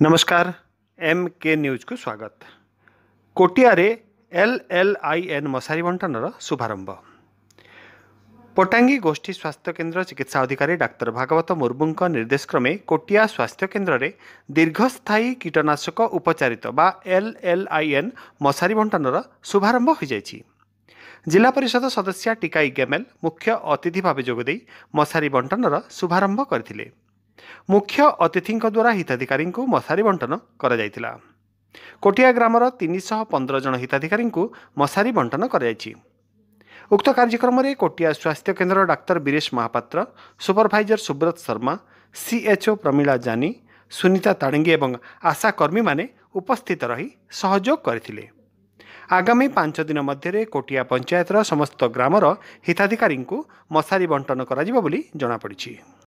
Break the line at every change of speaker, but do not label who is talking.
नमस्कार एम के न्यूज को स्वागत। कोटियारे LLIN मशारी बंटनर शुभारंभ। पटांगी गोष्ठी स्वास्थ्य केन्द्र चिकित्सा अधिकारी डाक्तर भागवत मुर्मू निर्देश क्रमे कोटिया स्वास्थ्य केन्द्र में दीर्घस्थायी कीटनाशक उपचारित बा LLIN मशारी बंटनर शुभारंभ हो जाइछि। जिला परिषद सदस्या टीकाई गेमेल मुख्य अतिथि भाव जोगदे मशारी बंटनर शुभारंभ करथिले। मुख्य अतिथि द्वारा हिताधिकारी को मशारी बंटन करा जायतिला। कोटिया ग्रामर 315 जन हिताधिकारी को मशारी बंटन कराଯାଇଛି। उक्त कार्यक्रम में कोटिया स्वास्थ्य केन्द्र doctor Viresh Mahapatra, supervisor Subrat Sharma, CHO Pramila Jani, Sunita ताड़ंगी और आशा कर्मी माने उपस्थित रही सहयोग करथिले। आगामी 5 दिन मध्य कोटिया पंचायतर समस्त ग्रामर हिताधिकारी को मशारी बंटन करा जिवो बोली जणापड़िछि।